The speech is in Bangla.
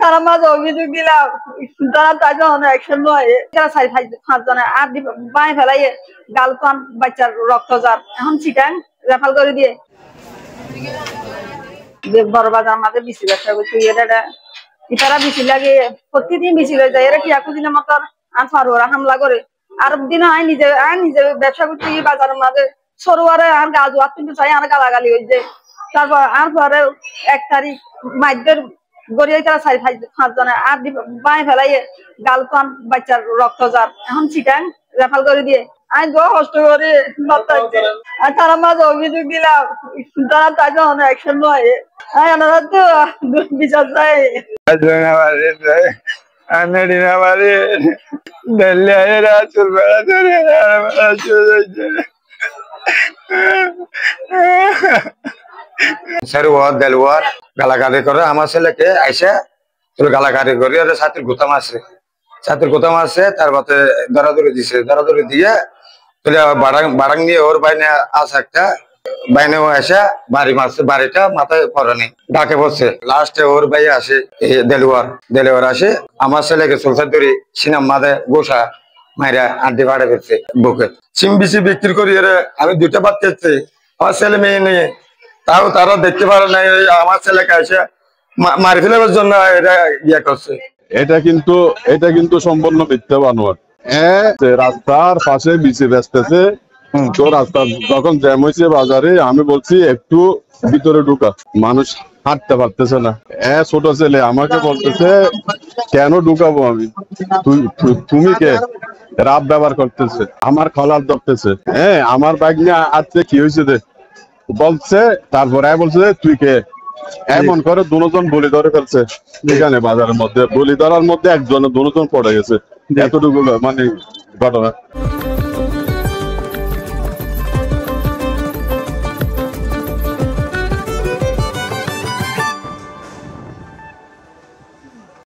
তারা মাঝে অভিযোগ দিলাম তারা তাই অ্যাকশন নয় পাঁচজনে আর বাই ফেলাই গাল পান বাচ্চার রক্ত যার এখন চিটাং রেফাল করে দিয়ে বড় বাজার মাঝে বেশি ব্যবসা করছি ইতারা বেশি লাগে প্রতিদিন বেশি হয়ে যায় এরা কি দিনের মতো আর পারো ওরা হামলা করে আর দিন আয় নিজে ব্যবসা করছি বাজারের মাঝে সরোয়ারে আর গাছ আর কিন্তু চাই আর গালাগালি হয়েছে তারপর আর পরে 1 তারিখ মাইদের গড়িয়ে তারা পাঁচজনে আর বাই ফেলাই গাল পান বাচ্চার রক্ত যার এখন চিটাং রেফাল করে দিয়ে আমি দোয়া কষ্ট করে আর তারা মাঝে অভিযোগ দিলাম তারা তাই অ্যাকশন নয় ওনারা তো বিচার চাই দেলওয়ার গালাগালি করে আমার ছেলেকে আইসা গালাগালি করে ছাতির গোতা মারছে তারপরে দরাদরি দিছে দরাদরি দিয়ে বাড়াং নিয়ে ওর বাইনে আছে একটা বাইনেও এসে বাড়ি মারছে বাড়িটা মাথায় পড়েনি ডাকে পড়ছে লাস্টে ওর ভাই আসে দেলওয়ার আসে আমার ছেলেকে চলছে ধরে সিনাম মাঝে গোসা মাইরা আন্টি ভাড়া ফেলছে বুকে সিম বিচি বিক্রি করি আমি 2টা বাদ খেয়েছি আমার ছেলে মেয়ে নিয়ে তাও তারা দেখতে পারে না আমার ছেলেকে এসে মারি ফেলার জন্য এটা ইয়ে করছে। এটা কিন্তু সম্পূর্ণ মিথ্যা বানোয়াট। রাস্তার পাশে বিচি বেচতেছে তো রাস্তা যখন জ্যাম হয়েছে বাজারে আমি বলছি একটু ভিতরে ঢুকা মানুষ হাঁটতে পারতেছে না ছোট ছেলে আমাকে বলতেছে কেন ঢুকাবো আমি তুমি কে রাব ব্যবহার করতেছে আমার খলার ধরতেছে আমার বাইক নিয়ে আসছে কি হয়েছে বলছে তারপরে বলছে তুই কে এমন করে দুজন বলি ধরে ফেলছে এখানে বাজারের মধ্যে বলি ধরার মধ্যে একজনের দুজন পড়ে গেছে এতটুকু মানে ঘটনা।